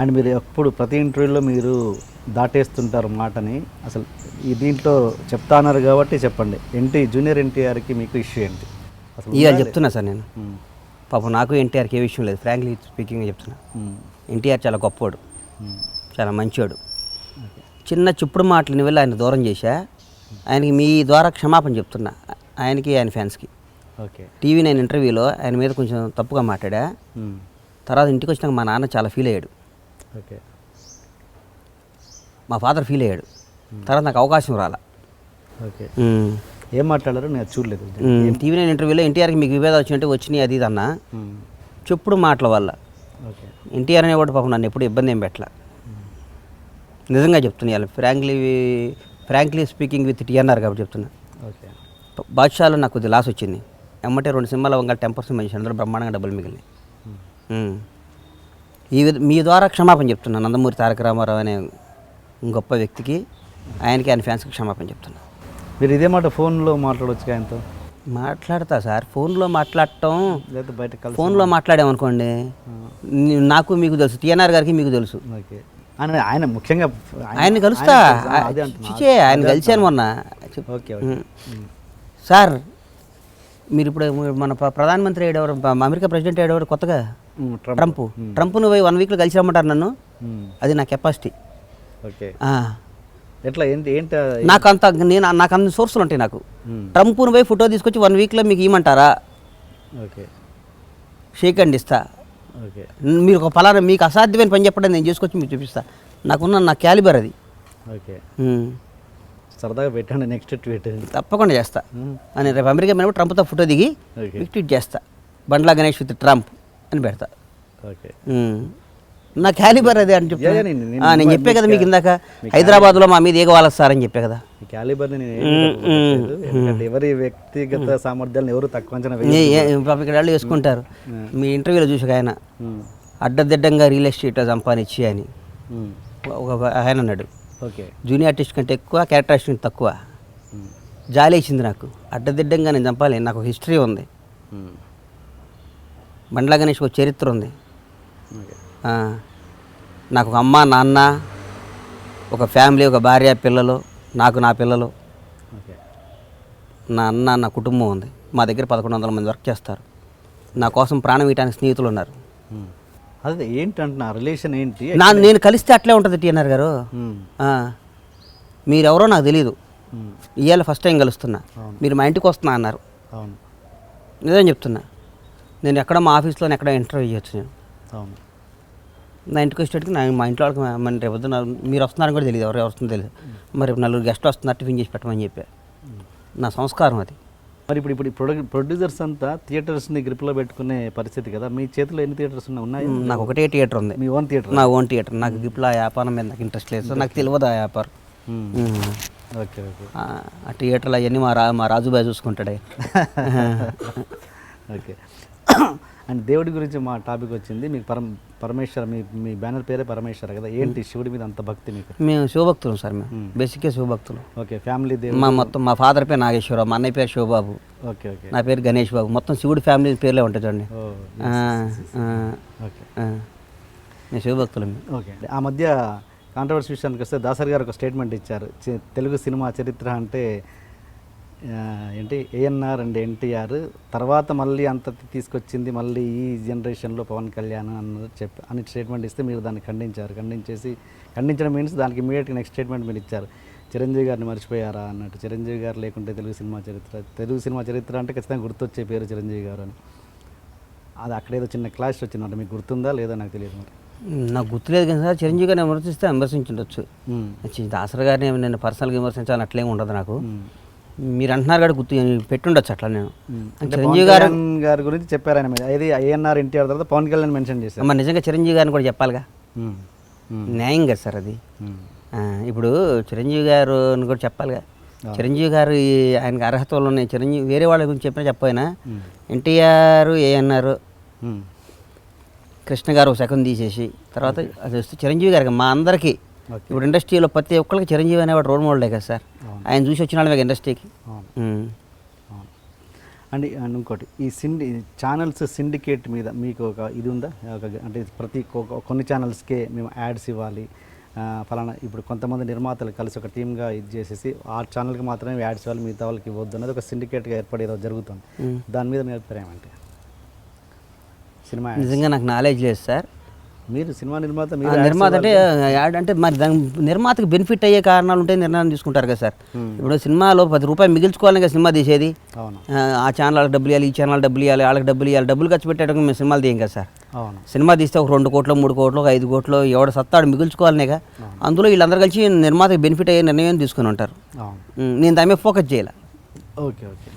And మీరు ఎప్పుడు ప్రతి ఇంటర్వ్యూలో మీరు దాటేస్తుంటారు మాటని. అసలు ఈ దీంట్లో చెప్తాన్నారు కాబట్టి చెప్పండి, జూనియర్ ఎన్టీఆర్కి మీకు ఇష్యూ ఏంటి అసలు? ఇవాళ చెప్తున్నా సార్ నేను. పాపం నాకు ఎన్టీఆర్కి ఏ విషయం లేదు, ఫ్రాంక్లీ స్పీకింగ్ చెప్తున్నా. ఎన్టీఆర్ చాలా గొప్పవాడు, చాలా మంచివాడు. చిన్న చుప్పుడు మాటలని వెళ్ళి ఆయన దూరం చేశా. ఆయనకి మీ ద్వారా క్షమాపణ చెప్తున్నా, ఆయనకి ఆయన ఫ్యాన్స్కి. ఓకే. టీవీ నేను ఇంటర్వ్యూలో ఆయన మీద కొంచెం తప్పుగా మాట్లాడా. తర్వాత ఇంటికి వచ్చినాక మా నాన్న చాలా ఫీల్ అయ్యాడు, ఓకే. మా ఫాదర్ ఫీల్ అయ్యాడు. తర్వాత నాకు అవకాశం రాలా. ఓకే. ఏం మాట్లాడారు నేను చూడలేదు. టీవీ నేను ఇంటర్వ్యూలో ఎన్టీఆర్కి మీకు విభేదాలు వచ్చినట్టు వచ్చినాయి అది ఇది అన్న చెప్పుడు మాటల వల్ల. ఓకే. ఎన్టీఆర్ అనేవాడు పాపం నన్ను ఎప్పుడు ఇబ్బంది ఏం పెట్టలా. నిజంగా చెప్తున్నా, ఫ్రాంక్లీ స్పీకింగ్ విత్ టీఎన్ఆర్ కాబట్టి చెప్తున్నా. ఓకే. బాద్షాలో నాకు కొద్దిగా లాస్ వచ్చింది. ఎమ్మటే 2 సినిమాల వంగ 10% మంచి అందరూ బ్రహ్మాండంగా డబ్బులు మిగిలినాయి. మీ ద్వారా క్షమాపణ చెప్తున్నా. నందమూరి తారక రామారావు అనే గొప్ప వ్యక్తికి, ఆయనకి ఆయన ఫ్యాన్స్కి క్షమాపణ చెప్తున్నా. మీరు ఇదే మాట ఫోన్లో మాట్లాడవచ్చు ఆయనతో? మాట్లాడతా సార్. ఫోన్లో మాట్లాడటం లేదా బయట ఫోన్లో మాట్లాడామనుకోండి, నాకు మీకు తెలుసు, టీఎన్ఆర్ గారికి మీకు తెలుసు. ఓకే. ఆయన ముఖ్యంగా ఆయన కలుస్తా, ఆయన కలిశాను మొన్న. ఓకే. సార్ మీరు ఇప్పుడు మన ప్రధానమంత్రి అయ్యేవారు, అమెరికా ప్రెసిడెంట్ అయ్యేవారు కొత్తగా ట్రంప్ను పోయి 1 వీక్లో కలిసి రమ్మంటారు నన్ను. అది నా కెపాసిటీ. ఓకే. ఎట్లా ఏంటి నాకు అంత సోర్సులు ఉంటాయి నాకు. ట్రంప్ను పోయి ఫోటో తీసుకొచ్చి 1 వీక్లో మీకు ఇవ్వమంటారా? ఓకే. షేక్ హ్యాండ్ ఇస్తా. ఓకే. మీరు ఒక ఫలానా మీకు అసాధ్యమైన పని చెప్పండి, నేను చేసుకొచ్చి మీకు చూపిస్తా. నా క్యాలిబర్ అది. ఓకే. సరదాగా పెట్టండి నెక్స్ట్ ట్వీట్. తప్పకుండా చేస్తా. అని రేపు అమెరికా మీద ట్రంప్తో ఫోటో దిగి ట్వీట్ చేస్తా, బండ్లా గణేష్ విత్ ట్రంప్ అని పెడతా. ఓకే. నా క్యాలిబర్ అదే అని చెప్తా. నేను చెప్పే కదా మీకు ఇందాక, హైదరాబాద్లో మా మీద ఏగవాల సార్ అని చెప్పే కదా. క్యాలిబర్ని ఎవరి వ్యక్తిగత సామర్థ్యాలను ఎవరు తక్కువ అంచనా ఇక్కడ వాళ్ళు వేసుకుంటారు. మీ ఇంటర్వ్యూలో చూసాక ఆయన అడ్డదిడ్డంగా రియల్ ఎస్టేట్ సంపాదించి అని ఒక ఆయన అన్నాడు. ఓకే. జూనియర్ ఆర్టిస్ట్ కంటే ఎక్కువ, క్యారెక్టర్ ఆర్టిస్ట్ కంటే తక్కువ. జాలి వేసింది నాకు. అడ్డదిడ్డంగా నేను చంపాలి, నాకు ఒక హిస్టరీ ఉంది. బండ్లా గణేష్ ఒక చరిత్ర ఉంది. నాకు ఒక అమ్మ, నాన్న, ఒక ఫ్యామిలీ, ఒక భార్య, పిల్లలు, నా పిల్లలు, నా అన్న, నా కుటుంబం ఉంది. మా దగ్గర 1100 మంది వర్క్ చేస్తారు. నా కోసం ప్రాణం ఇవ్వడానికి స్నేహితులు ఉన్నారు. అదే ఏంటంటే నా రిలేషన్ ఏంటి, నేను కలిస్తే అట్లే ఉంటుంది టీఎన్ఆర్ గారు. మీరెవరో నాకు తెలీదు, ఇవాళ ఫస్ట్ టైం కలుస్తున్నా. మీరు మా ఇంటికి వస్తున్నా అన్నారు. నిజం చెప్తున్నా. నేను ఎక్కడ మా ఆఫీస్లో ఎక్కడ ఇంటర్వ్యూ చేయొచ్చు. నేను నా ఇంటికి వచ్చేటికి మా ఇంట్లో వాళ్ళకి మన రేపు మీరు వస్తున్నారని కూడా తెలియదు, ఎవరు వస్తుందో తెలియదు. మరి 4 గెస్ట్లు వస్తున్నారు, టిఫిన్ చేసి పెట్టమని చెప్పా. నా సంస్కారం అది. మరి ఇప్పుడు ప్రొడ్యూసర్స్ అంతా థియేటర్స్ని గ్రిప్లో పెట్టుకునే పరిస్థితి కదా. మీ చేతిలో ఎన్ని థియేటర్స్ ఉన్నాయి? నాకు ఒకటే థియేటర్ ఉంది. మీ ఓన్ థియేటర్? నా ఓన్ థియేటర్. నాకు గ్రిప్లో వ్యాపారం మీద నాకు ఇంట్రెస్ట్ లేదు, నాకు తెలియదు ఆ వ్యాపారం. ఓకే. ఓకే. ఆ థియేటర్లు అవన్నీ మా రాజుబాయ్ చూసుకుంటాడే. ఓకే. అండ్ దేవుడి గురించి మా టాపిక్ వచ్చింది. మీకు పరమేశ్వర, మీ బ్యానర్ పేరే పరమేశ్వర కదా. ఏంటి శివుడి మీద అంత భక్తి మీకు? మేము శివభక్తులు సార్, మేము బేసిక్గా శివభక్తులు. ఓకే. ఫ్యామిలీ మొత్తం మా ఫాదర్ పేరు నాగేశ్వరరావు, మా అన్నయ్య పేరు శివబాబు. ఓకే. ఓకే. నా పేరు గణేష్ బాబు. మొత్తం శివుడి ఫ్యామిలీ పేర్లే ఉంటాయి చూడండి. ఓకే. నేను శివభక్తులు. ఓకే. ఆ మధ్య కాంట్రవర్సీ విషయానికి వస్తే దాసరి గారు ఒక స్టేట్మెంట్ ఇచ్చారు. తెలుగు సినిమా చరిత్ర అంటే ఏంటి ఏఎన్ఆర్ అండ్ ఎన్టీఆర్ తర్వాత మళ్ళీ అంత తీసుకొచ్చింది మళ్ళీ ఈ జనరేషన్లో పవన్ కళ్యాణ్ అన్నది అని స్టేట్మెంట్ ఇస్తే మీరు దాన్ని ఖండించడం మీన్స్ దానికి ఇమీడియట్గా నెక్స్ట్ స్టేట్మెంట్ మీరు ఇచ్చారు. చిరంజీవి గారిని మర్చిపోయారా అన్నట్టు. చిరంజీవి గారు లేకుంటే తెలుగు సినిమా చరిత్ర అంటే ఖచ్చితంగా గుర్తొచ్చే పేరు చిరంజీవి గారు అని. అది అక్కడేదో చిన్న క్లాష్ వచ్చిందంట, మీకు గుర్తుందా లేదా నాకు తెలియదు. మరి నాకు గుర్తులేదు కానీ సార్, చిరంజీవి గారిని విమర్శిస్తే విమర్శించుండొచ్చు. దాసరి గారిని నేను పర్సనల్గా విమర్శించాలని అట్లేమి ఉండదు నాకు. మీరు అంటున్నారు కూడా గుర్తు పెట్టుండొచ్చు అట్లా. నేను చిరంజీవి గారి గురించి చెప్పారు ఆయన. ఇది ఏఎన్ఆర్ ఎన్టీఆర్ తర్వాత పవన్ కళ్యాణ్ మెన్షన్ చేశారు. మరి నిజంగా చిరంజీవి గారిని కూడా చెప్పాలిగా, న్యాయం కదా సార్ అది. ఇప్పుడు చిరంజీవి గారిని కూడా చెప్పాలిగా. చిరంజీవి గారు ఆయనకి అర్హతలు ఉన్నాయి. చిరంజీవి వేరే వాళ్ళ గురించి చెప్పినా చెప్పైనా ఎన్టీఆర్, ఏఎన్ఆర్, కృష్ణ గారు ఒక సెకండ్ తీసేసి తర్వాత అది వస్తే చిరంజీవి గారికి మా అందరికీ ఇప్పుడు ఇండస్ట్రీలో ప్రతి ఒక్కరికి చిరంజీవి అనేవాడు రోల్ మోడలే కదా సార్. ఆయన చూసి వచ్చిన వాళ్ళమే ఇండస్ట్రీకి. అండ్ ఇంకోటి ఈ ఛానల్స్ సిండికేట్ మీద మీకు ఒక ఇది ఉందా అంటే ప్రతి కొన్ని ఛానల్స్కే మేము యాడ్స్ ఇవ్వాలి ఫలానా ఇప్పుడు కొంతమంది నిర్మాతలు కలిసి ఒక టీమ్గా ఇది చేసేసి ఆ ఛానల్కి మాత్రమే యాడ్స్ ఇవ్వాలి మిగతా వాళ్ళకి ఇవ్వద్దు అనేది ఒక సిండికేట్గా ఏర్పడేదో జరుగుతుంది దాని మీద మీ అభిప్రాయం అంటే సినిమా నిజంగా నాకు నాలెడ్జ్ లేదు సార్. మీరు సినిమా నిర్మాత నిర్మాత అంటే యాడ్ అంటే మరి దాని నిర్మాతకి బెనిఫిట్ అయ్యే కారణాలు ఉంటే నిర్ణయం తీసుకుంటారు కదా సార్. ఇప్పుడు సినిమాలో 10 రూపాయలు మిగిల్చుకోవాలని కదా సినిమా తీసేది. ఆ ఛానల్ వాళ్ళకి డబ్బులు ఇవ్వాలి, ఈ ఛానల్ డబ్బులు ఇవ్వాలి, వాళ్ళకి డబ్బులు ఇవ్వాలి. డబ్బులు ఖర్చు పెట్టేటప్పుడు మేము సినిమాలు తీయం కదా సార్. సినిమా తీస్తే ఒక 2 కోట్లు 3 కోట్లు 5 కోట్లు ఎవడ సత్తాడు మిగుల్చుకోవాలనేగా. అందులో వీళ్ళందరూ కలిసి నిర్మాతకి బెనిఫిట్ అయ్యే నిర్ణయం తీసుకుని ఉంటారు. నేను దాని మీద ఫోకస్ చేయాలి. Okay okay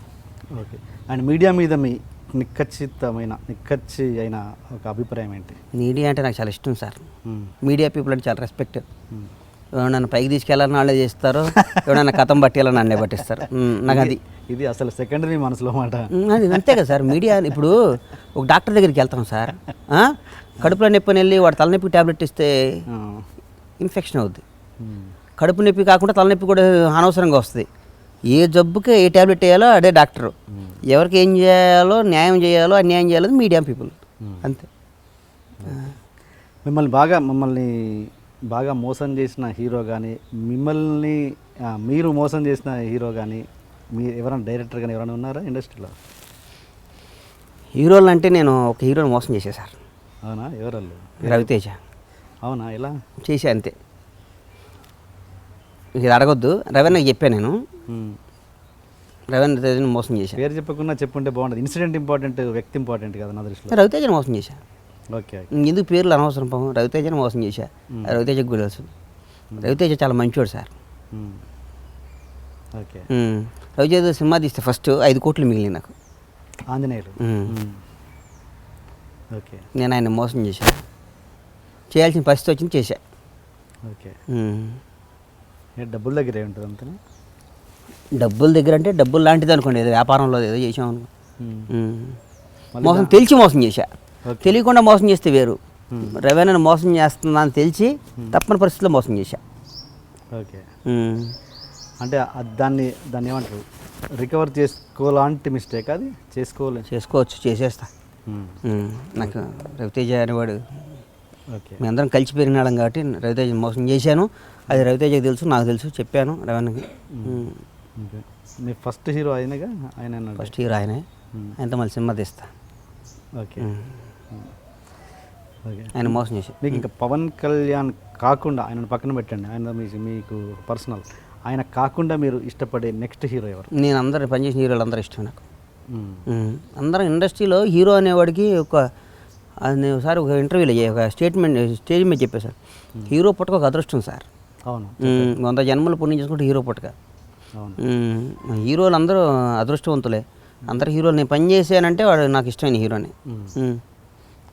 okay. And media మీద మీ నిక్కచ్చి అయిన ఒక అభిప్రాయం ఏంటి? మీడియా అంటే నాకు చాలా ఇష్టం సార్. మీడియా పీపుల్ అంటే చాలా రెస్పెక్ట్. ఎవడన్నా పైకి తీసుకెళ్ళాలని వాళ్ళే చేస్తారు, ఎవడన్నా కథం పట్టేయాలని నన్నే పట్టిస్తారు. నాకు అది ఇది అసలు సెకండరీ మనసులో మాట. అది అంతే కదా సార్. మీడియా ఇప్పుడు ఒక డాక్టర్ దగ్గరికి వెళ్తాం సార్, కడుపులో నొప్పి వెళ్ళి వాడు తలనొప్పి ట్యాబ్లెట్ ఇస్తే ఇన్ఫెక్షన్ అవుద్ది. కడుపు నొప్పి కాకుండా తలనొప్పి కూడా అనవసరంగా వస్తుంది. ఏ జబ్బుకి ఏ ట్యాబ్లెట్ వేయాలో అదే డాక్టరు. ఎవరికి ఏం చేయాలో న్యాయం చేయాలో అన్యాయం చేయాలో మీడియా పీపుల్ అంతే. మమ్మల్ని బాగా మోసం చేసిన హీరో కానీ మీరు మోసం చేసిన హీరో కానీ మీరు ఎవరైనా డైరెక్టర్ కానీ ఎవరైనా ఉన్నారా ఇండస్ట్రీలో? హీరోలు అంటే నేను ఒక హీరోని మోసం చేశా సార్. అవునా? ఎవరు? రవితేజ. అవునా? ఎలా చేసా అంతే. ఇది అడగొద్దు. రవీణకి చెప్పాను నేను. రవీంద్ర తేజని మోసం చేశాను. పేరు చెప్పకుండా చెప్పుంటే బాగుంటుంది. ఇన్సిడెంట్ ఇంపార్టెంట్, వ్యక్తి ఇంపార్టెంట్ కదా నా దృష్టిలో. రవితేజని మోసం చేశా. ఓకే. ఎందుకు పేర్లు అనవసరం పాపం. రవితేజని మోసం చేశా. రవితేజకు కూడా తెలుసు. రవితేజ చాలా మంచివాడు సార్. ఓకే. రవితేజ సినిమా తీస్తే ఫస్ట్ 5 కోట్లు మిగిలింది నాకు. ఆంజనేయులు. ఓకే. నేను ఆయన మోసం చేశాను. చేయాల్సిన పరిస్థితి వచ్చింది, చేశా. ఓకే. డబ్బుల దగ్గరే ఉంటుంది అంతనే. డబ్బుల దగ్గర అంటే డబ్బులు లాంటిది అనుకోండి, ఏదో వ్యాపారంలో ఏదో చేసాం అనుకో. మోసం తెలిసి మోసం చేశా. తెలియకుండా మోసం చేస్తే వేరు. రవీణను మోసం చేస్తున్నా అని తెలిసి తప్పని పరిస్థితిలో మోసం చేశా. ఓకే. అంటే దాన్ని ఏమంటారు, రికవర్ చేసుకోలాంటి మిస్టేక్ అది చేసుకోవచ్చు, చేసేస్తా. నాకు రవితేజ అనేవాడు, ఓకే, మీ అందరం కలిసి పెరిగినాడం కాబట్టి రవితేజ మోసం చేశాను. అది రవితేజకి తెలుసు, నాకు తెలుసు, చెప్పాను రవీణకి. మీ ఫస్ట్ హీరో ఆయనగా? ఫస్ట్ హీరో ఆయనే. ఆయనతో మళ్ళీ సినిమా తీస్తా. ఓకే. ఓకే. ఆయన మోసం చేసి మీకు ఇంకా పవన్ కళ్యాణ్ కాకుండా ఆయనను పక్కన పెట్టండి, ఆయన మీకు పర్సనల్, ఆయన కాకుండా మీరు ఇష్టపడే నెక్స్ట్ హీరో ఎవరు? నేను అందరు పనిచేసిన హీరోలు అందరూ ఇష్టం నాకు. అందరం ఇండస్ట్రీలో హీరో అనేవాడికి నేను ఒకసారి ఒక ఇంటర్వ్యూలో ఒక స్టేజ్ మీద చెప్పేశాను, హీరో పుట్టక ఒక అదృష్టం సార్. అవును. 100 జన్మలు పుణ్యం చేసుకుంటే హీరో పుట్టక. హీరోలు అందరూ అదృష్టవంతులే. అందరు హీరోలు నేను పని చేశానంటే వాడు నాకు ఇష్టమైన హీరోనే.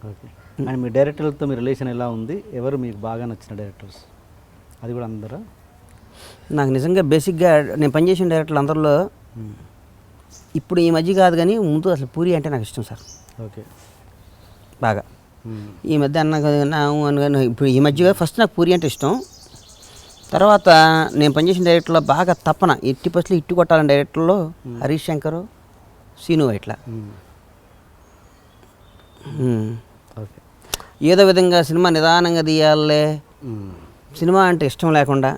ఓకే. అండ్ మీ డైరెక్టర్లతో మీ రిలేషన్ ఎలా ఉంది? ఎవరు మీకు బాగా నచ్చిన డైరెక్టర్స్? అది కూడా అందరూ? నాకు నిజంగా బేసిక్గా నేను పనిచేసిన డైరెక్టర్లు అందరిలో ఇప్పుడు ఈ మధ్య కాదు కానీ ముందు అసలు పూరి అంటే నాకు ఇష్టం సార్. ఓకే. బాగా ఈ మధ్య అన్న ఇప్పుడు ఈ మధ్య ఫస్ట్ నాకు పూరి అంటే ఇష్టం. తర్వాత నేను పనిచేసిన డైరెక్టర్లో బాగా తప్పన 80% ఇట్టు కొట్టాలని డైరెక్టర్లో హరీష్ శంకర్, సీను ఇట్లా. ఏదో విధంగా సినిమా నిదానంగా తీయాలే, సినిమా అంటే ఇష్టం లేకుండా